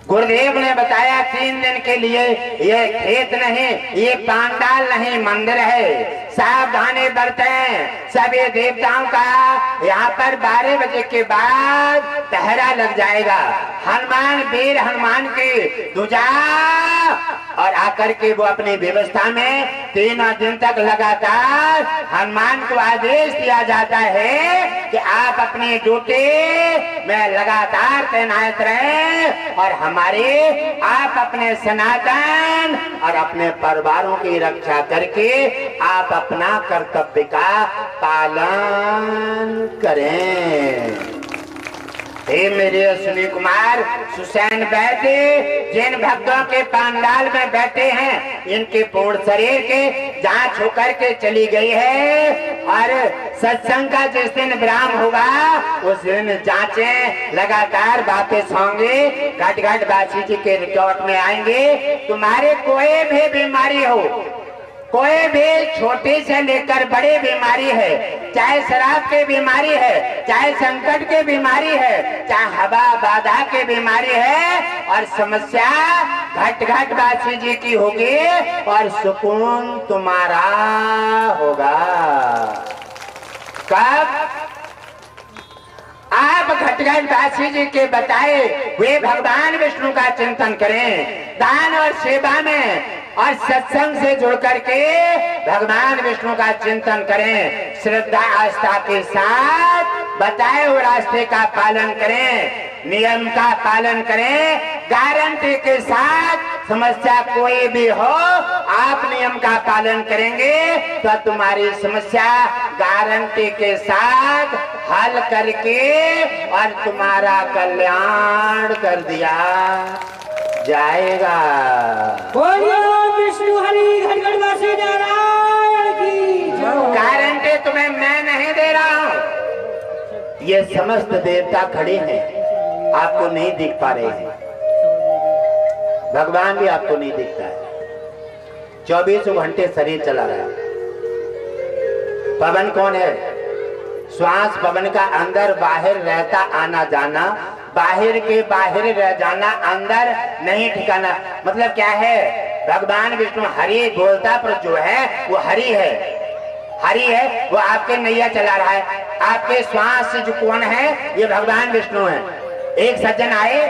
गुरुदेव ने बताया 3 दिन के लिए ये खेत नहीं, ये पांडाल नहीं, मंदिर है। सावधानी बरतें सभी देवताओं का। यहाँ पर 12 बजे के बाद पहरा लग जाएगा। हनुमान वीर हनुमान की ध्वजा और आकर के वो अपनी व्यवस्था में 3 दिन तक लगातार हनुमान को आदेश दिया जाता है कि आप अपनी ड्यूटी में लगातार तैनात रहें और हमारे आप अपने सनातन और अपने परिवारों की रक्षा करके आप अपना कर्तव्य का पालन करें। हे मेरे अश्विनी कुमार सुसैन बैठे, जिन भक्तों के पंडाल में बैठे हैं इनके पूर्ण शरीर के जांच होकर के चली गई है और सत्संग का जिस दिन विराम होगा उस दिन जांचें लगातार वापस होंगे, घट घट बासी जी के रिकॉर्ड में आएंगे। तुम्हारे कोई भी बीमारी हो, कोई भी छोटी से लेकर बड़ी बीमारी है, चाहे शराब की बीमारी है, चाहे संकट की बीमारी है, चाहे हवा बाधा की बीमारी है और समस्या घट घट बासी जी की होगी और सुकून तुम्हारा होगा। कब आप घटघट बासी जी के बताए वे भगवान विष्णु का चिंतन करें, दान और सेवा में और सत्संग से जुड़ करके भगवान विष्णु का चिंतन करें, श्रद्धा आस्था के साथ बताए हुए रास्ते का पालन करें, नियम का पालन करें, गारंटी के साथ। समस्या कोई भी हो आप नियम का पालन करेंगे तो तुम्हारी समस्या गारंटी के साथ हल करके और तुम्हारा कल्याण कर दिया जाएगा। विष्णु हरि घटघटवासी नारायण की जय। गारंटी तुम्हें मैं नहीं दे रहा हूँ, ये समस्त देवता खड़े हैं, आपको नहीं दिख पा रहे हैं, भगवान भी आपको नहीं दिखता है। 24 घंटे शरीर चला रहा है। पवन कौन है? श्वास पवन का अंदर बाहर रहता आना जाना, बाहर के बाहर रह जाना, अंदर नहीं ठिकाना। मतलब क्या है? भगवान विष्णु हरि बोलता पर जो है वो हरि है, हरि है, वो आपके नैया चला रहा है। आपके श्वास से जो कौन है? ये भगवान विष्णु है। एक सज्जन आए,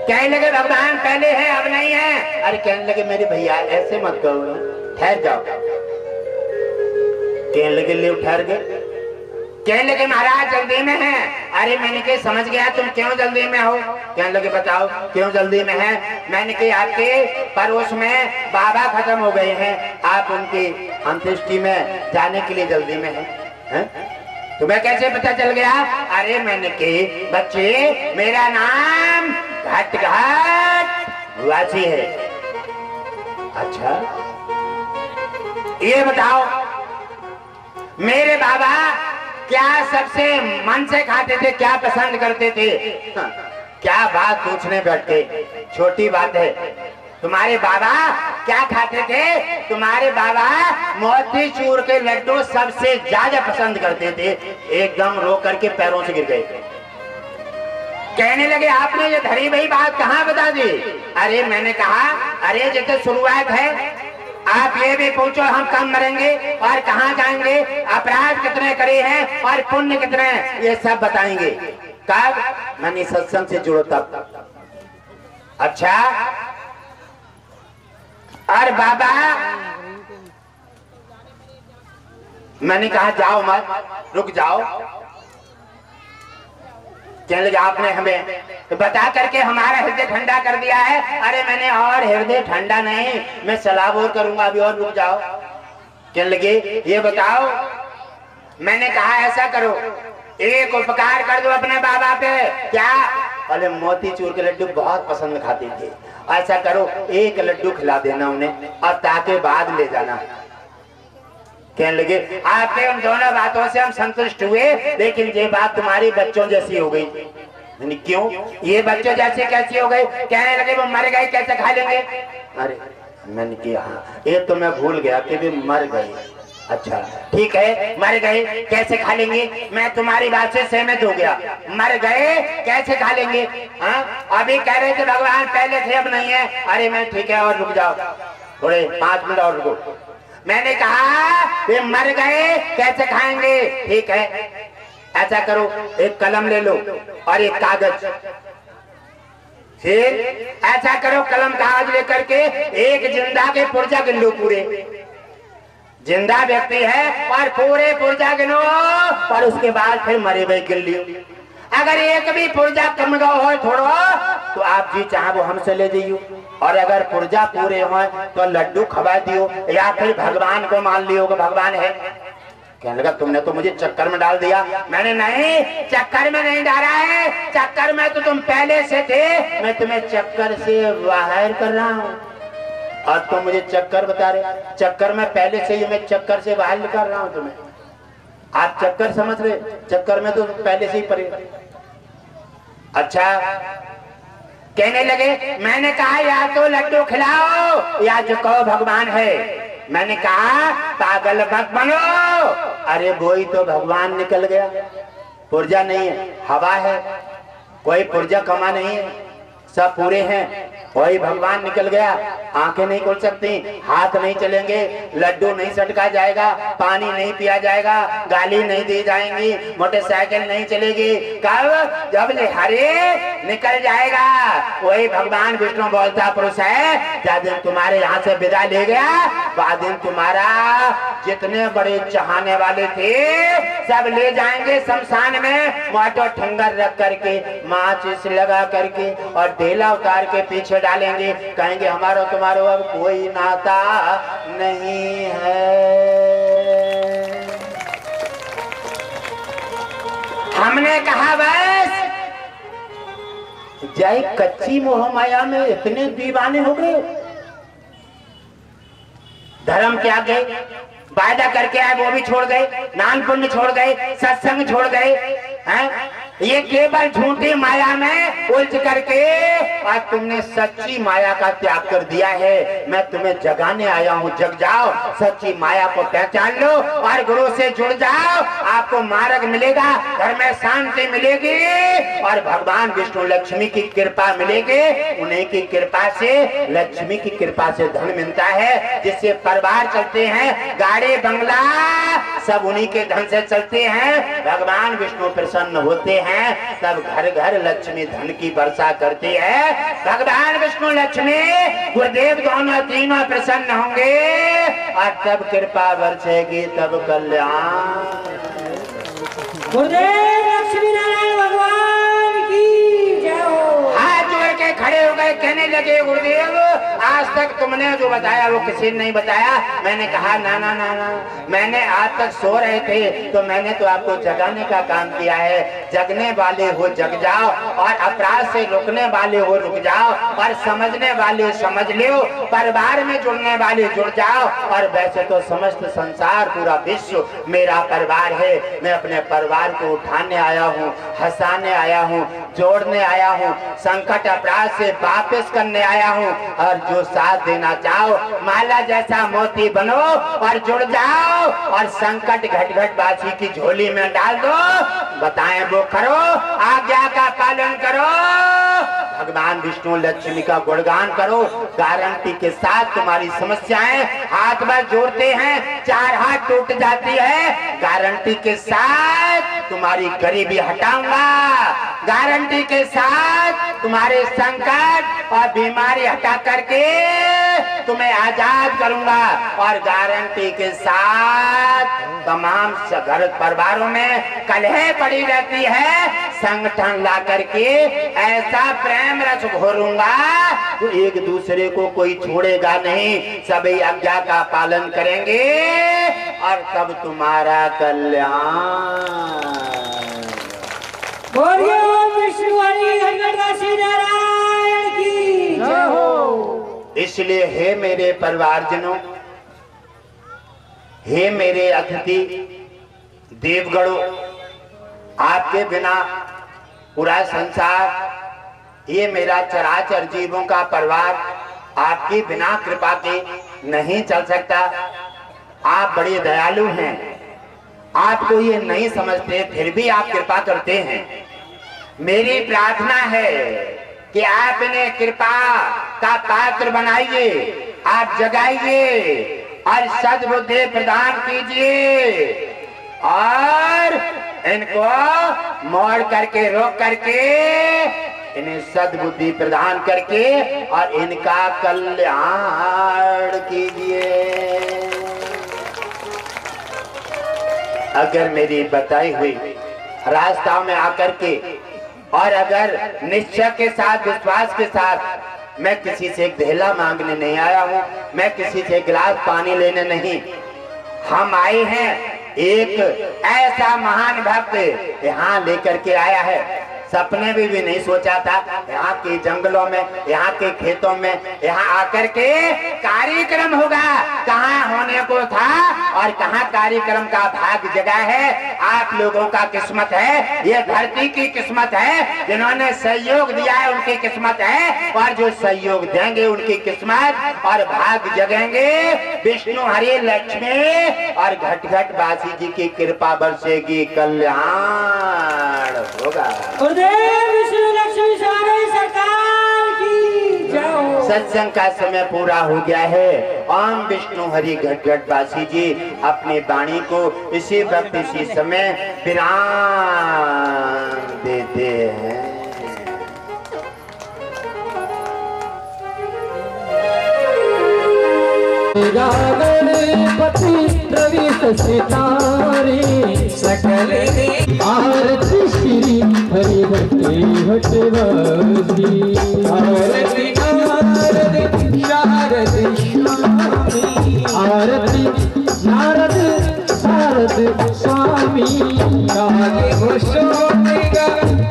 कहने लगे भगवान पहले है अब नहीं है। अरे कहने लगे मेरे भैया ऐसे मत करो, ठहर जाओ। कहने लगे ले ठहर गए। कहने लगे महाराज जल्दी में है। अरे मैंने कहा समझ गया तुम क्यों जल्दी में हो। कहने लगे बताओ क्यों जल्दी में है। मैंने कहा आपके पड़ोस में बाबा खत्म हो गए हैं, आप उनकी अंत्येष्टि में जाने के लिए जल्दी में है? तुम्हें कैसे पता चल गया? अरे मैंने कहा बच्चे मेरा नाम घटघट वासी है। अच्छा ये बताओ मेरे बाबा क्या सबसे मन से खाते थे, क्या पसंद करते थे? क्या बात पूछने बैठे, छोटी बात है। तुम्हारे बाबा क्या खाते थे? तुम्हारे बाबा मोतीचूर के लड्डू सबसे ज्यादा पसंद करते थे। एकदम रो करके पैरों से गिर गए। कहने लगे आपने ये धरी भई बात कहाँ बता दी? अरे मैंने कहा अरे जैसे शुरुआत है, आप ये भी पूछो हम कब मरेंगे और कहाँ जाएंगे, अपराध कितने करे हैं और पुण्य कितने, ये सब बताएंगे। कब? मैंने सत्संग से जुड़ो तब। अच्छा और बाबा मैंने कहा जाओ मत, रुक जाओ। कहने लगे आपने हमें तो बता करके हमारा हृदय ठंडा कर दिया है। अरे मैंने और हृदय ठंडा नहीं, मैं सलाह और करूंगा, अभी और रुक जाओ। कहने लगे ये बताओ। मैंने कहा ऐसा करो, एक उपकार कर दो अपने बाबा पे। क्या? अरे मोतीचूर के लड्डू बहुत पसंद खाते थे। ऐसा करो, एक लड्डू खिला देना उन्हें और ताके बाद ले जाना। कहने लगे आपके उन दोनों बातों से हम संतुष्ट हुए, लेकिन ये बात तुम्हारी बच्चों जैसी हो गई। क्यों? ये बच्चों जैसे कैसी हो गई? कहने लगे वो मर गए कैसे खा लेंगे? अरे मैंने किया, हाँ ये तो मैं भूल गया कि भी मर गए। अच्छा ठीक है, मर गए कैसे खा लेंगे? मैं तुम्हारी बात से सहमत हो गया, मर गए कैसे खा लेंगे? हाँ अभी कह रहे थे भगवान पहले थे अब नहीं है। अरे मैं ठीक है और रुक जाओ थोड़े 5 मिनट और रुको। मैंने कहा वे मर गए कैसे खाएंगे? ठीक है ऐसा करो, एक कलम ले लो और एक कागज। फिर ऐसा करो, कलम कागज लेकर के एक जिंदा के पुर्जा गिन लो, पूरे जिंदा व्यक्ति है और पूरे पुर्जा गिनो और उसके बाद फिर मरे हुए गिन लियो। अगर एक भी पुर्जा कम गो हो थोड़ो तो आप जी चाहे वो हमसे ले जाइयो, और अगर पुर्जा पूरे हो तो लड्डू खवा दियो या फिर भगवान को मान लियो कि भगवान है। कहने लगा तुमने तो मुझे चक्कर में डाल दिया। मैंने नहीं, चक्कर में नहीं डाला है, चक्कर में तो तुम पहले से थे, मैं तुम्हें चक्कर से बाहर कर रहा हूँ और तुम मुझे चक्कर बता रहे। चक्कर में पहले से ही, मैं चक्कर से बाहर कर रहा हूँ तुम्हें। आप चक्कर समझ रहे, चक्कर में तो पहले से ही पड़े। अच्छा कहने लगे, मैंने कहा या तो लड्डू खिलाओ या जो कहो भगवान है। मैंने कहा पागल मत बनो, अरे वही तो भगवान निकल गया। पुर्जा नहीं है, हवा है, कोई पुर्जा कमा नहीं है, सब पूरे हैं, वही भगवान निकल गया। आंखें नहीं खोल सकती, हाथ नहीं चलेंगे, लड्डू नहीं सटका जाएगा, पानी नहीं पिया जाएगा, गाली नहीं दी जाएंगी, मोटरसाइकिल नहीं चलेगी। कब? जब हरे निकल जाएगा। वही भगवान विष्णु बोलता पुरुष है, जिस दिन तुम्हारे यहाँ से विदा ले गया वह दिन तुम्हारा जितने बड़े चाहने वाले थे सब ले जाएंगे शमशान में, मोटो ठंगर रख करके, माचिस लगा करके और ढेला उतार के पीछे डालेंगे। कहेंगे हमारा तुम्हारा अब कोई नाता नहीं है। हमने कहा बस जय कच्ची मोह माया में इतने दीवाने हो गए, धर्म त्याग गए, वायदा करके आए वो भी छोड़ गए, नान पुण्य छोड़ गए, सत्संग छोड़ गए हैं। ये केवल झूठी माया में उलझ करके और तुमने सच्ची माया का त्याग कर दिया है। मैं तुम्हें जगाने आया हूँ, जग जाओ, सच्ची माया को पहचान लो और गुरु से जुड़ जाओ। आपको मार्ग मिलेगा, घर में शांति मिलेगी और भगवान विष्णु लक्ष्मी की कृपा मिलेगी। उन्हीं की कृपा से, लक्ष्मी की कृपा से धन मिलता है, जिससे परिवार चलते हैं, गाड़ी बंगला सब उन्हीं के धन से चलते हैं। भगवान विष्णु प्रसन्न होते हैं तब घर घर लक्ष्मी धन की वर्षा करती है। भगवान विष्णु लक्ष्मी गुरुदेव दोनों तीनों प्रसन्न होंगे और तब कृपा बरसेगी, तब कल्याण। गुरुदेव लक्ष्मी नारायण भगवान की जय हो। हाथ जोड़ के खड़े हो गए, कहने लगे गुरुदेव आज तक तुमने जो बताया वो किसी ने नहीं बताया। मैंने कहा ना ना ना ना, मैंने आज तक सो रहे थे तो मैंने तो आपको जगाने का काम किया है। जगने वाले हो जग जाओ और अपराध से रुकने वाले हो रुक जाओ और समझने वाले समझ लो, परिवार में जुड़ने वाले जुड़ जाओ। और वैसे तो समस्त संसार पूरा विश्व मेरा परिवार है। मैं अपने परिवार को उठाने आया हूँ, हंसाने आया हूँ, जोड़ने आया हूँ, संकट अपराध से वापस करने आया हूँ। और जो साथ देना चाहो माला जैसा मोती बनो और जुड़ जाओ और संकट घट घट बासी की झोली में डाल दो। बताएं वो करो, आज्ञा का पालन करो, भगवान विष्णु लक्ष्मी का गुणगान करो। गारंटी के साथ तुम्हारी समस्याएं हाथ में जोड़ते हैं, 4 हाथ टूट जाती है। गारंटी के साथ तुम्हारी गरीबी हटाऊंगा, गारंटी के साथ तुम्हारे संकट और बीमारी हटा करके तुम्हें आजाद करूंगा। और गारंटी के साथ तमाम घर परिवारों में कलह पड़ी रहती है, संगठन ला करके ऐसा प्रेम रस घोरूंगा तो एक दूसरे को कोई छोड़ेगा नहीं, सभी आज्ञा का पालन करेंगे और तब तुम्हारा कल्याण। बोलिए विष्णु हरि घटघटवासी नारायण की जय हो। इसलिए हे मेरे परिवारजनों, हे मेरे अतिथि देवगणों, आपके बिना पूरा संसार, ये मेरा चराचर जीवों का परिवार आपकी बिना कृपा के नहीं चल सकता। आप बड़े दयालु हैं, आपको ये नहीं समझते, फिर भी आप कृपा करते हैं। मेरी प्रार्थना है कि आप इन्हें कृपा का पात्र बनाइए, आप जगाइए और सद्बुद्धि प्रदान कीजिए और इनको मोड़ करके, रोक करके, इन्हें सद्बुद्धि प्रदान करके और इनका कल्याण कीजिए। अगर मेरी बताई हुई रास्ता में आकर के और अगर निश्चय के साथ, विश्वास के साथ, मैं किसी से एक धेला मांगने नहीं आया हूँ, मैं किसी से एक गिलास पानी लेने नहीं, हम आए हैं एक ऐसा महान भक्त यहाँ लेकर के आया है। सपने भी नहीं सोचा था यहाँ के जंगलों में, यहाँ के खेतों में यहाँ आकर के कार्यक्रम होगा। कहाँ होने को था और कहाँ कार्यक्रम का भाग जगा है। आप लोगों का किस्मत है, ये धरती की किस्मत है, जिन्होंने सहयोग दिया है उनकी किस्मत है, और जो सहयोग देंगे उनकी किस्मत और भाग जगेंगे। विष्णु हरि लक्ष्मी और घट बासी जी की कृपा बरसेगी, कल्याण होगा। विष्णु लक्ष्मी स्वामी सरकार की जय हो। सत्संग का समय पूरा हो गया है। ओम विष्णु हरि घट बासी जी अपनी वाणी को इसी वक्त इसी समय विराम देते हैं। गणपति रवि सितारे सकल आरती श्री हरि भक्ति हटवासी आरती नारद शारद स्वामी आरती नारद शारद स्वामी काले भूषण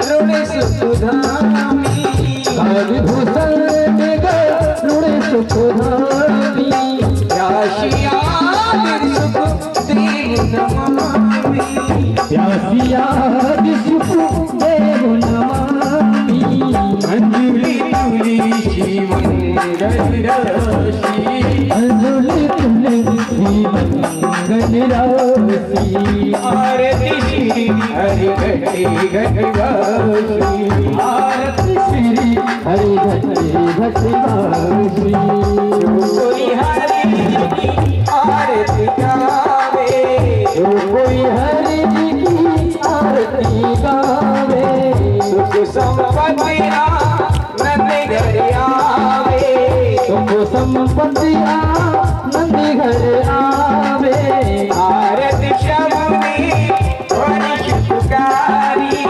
ऋण सुधामी काले भूषण ऋण सुधामी प्यासियाद सुख देव नमामि अंजुलि तुलि शिवंगन राशि अंजुलि तुलि शिवंगन राशि आरती श्री हरि घटवासी आरती श्री हरि घटवासी कोई हरि आरती गावे जो कोई हरि जी की आरती गावे सुख संपत्ति आनंद घर आवे सुख संपत्ति आनंद घर आवे आरती शबदी वनि सुखकारी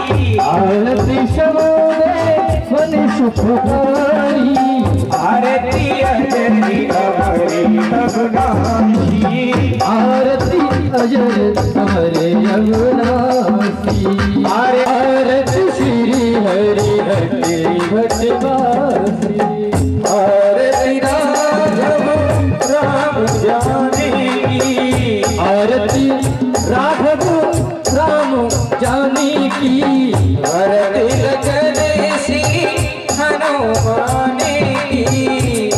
आरती शबदी वनि सुखकारी आरती अजरी अमरे अविनाशी आरती अजर अमरे अविनाशी आरती श्री हरि घटवासी आरती राघव राम जानकी आरती राघव राम जानकी आरती लखन श्री हनुमान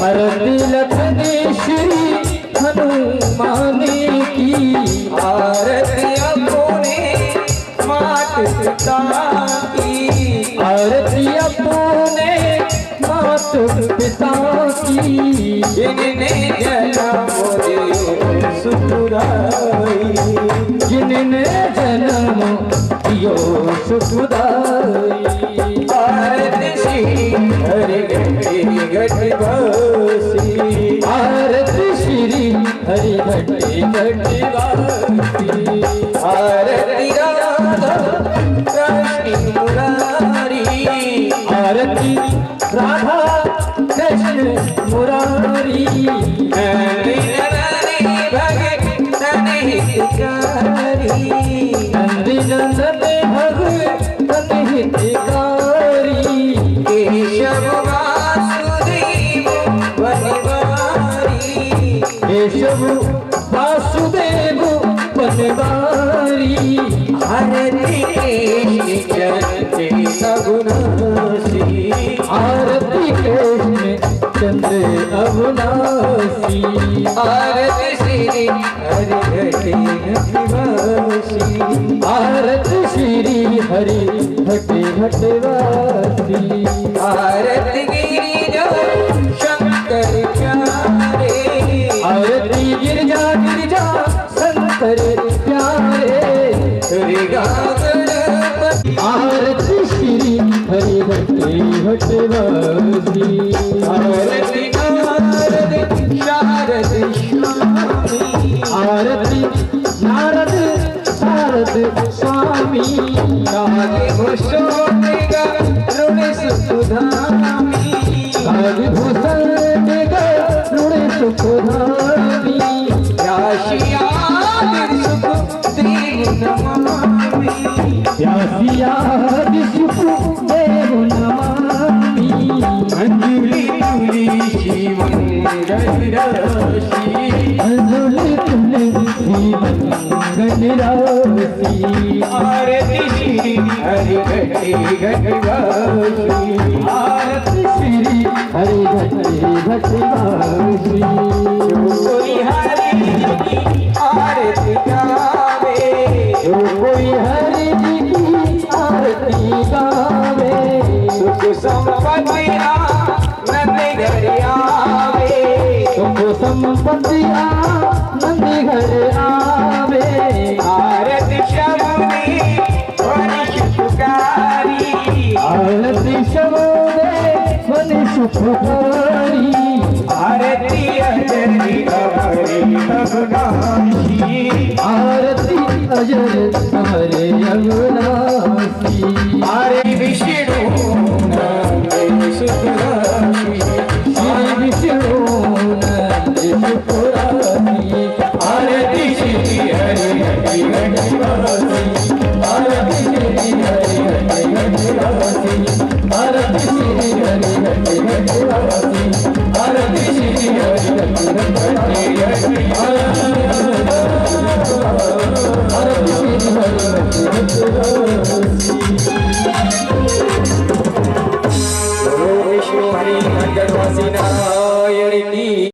आरती लखन श्री हनुमान की आरती अपने मात पिता की आरती अपने मात पिता की जिनने जन्म सुखदाई जिनने जन्म दियो सुखदाई आरती श्री हरि घटवासी आरती श्री हरि घटवासी आरती राधा कृष्ण मुरारी आरती राधा कृष्ण मुरारी भगतन हितकारी नंदन भगतन हितकारी अविनाशी आरती श्री हरि घटे घटवासी आरती श्री हरि घटे घटवासी आरती गिरिजा शंकर प्यारे आरती गिरिजा गिरिजा शंकर प्यारे दुर्गा गणपति आरती श्री हरि घटे घटवासी आरती नारद शारद स्वामी आरती नारद शारद स्वामी आगे भूषण ऋण सुधामी आगे भूषण ऋण सुधामी राशिया सुख देव नमामि राशिया सुख देव नमामि अंजुलि तुली शिवंगल राशि अंजुलि तुली शिवंगल राशि आरती श्री हरि घटे घटवासी आरती श्री हरि घटे घटवासी कोई हरि की आरती गावे जो कोई हरि की आरती गावे सुख संपत्ति आनंद घर आवे सुख संपत्ति आनंद घर आवे आरती शबदी बड़ी सुखकारी आरती शबदी बड़ी सुखकारी आरती अजरी हरे अविनाशी आरती अजर हरे अविनाशी आरती विष्णु नंद सुखराशि श्री विष्णु नंद सुखराशि आरती श्री हरि घटे घटवासी आरती श्री हरि घटे घटवासी आरती श्री हरि घटे घटवासी आरती श्री हरि घटे घटवासी आरती श्री हरि घटे घटवासी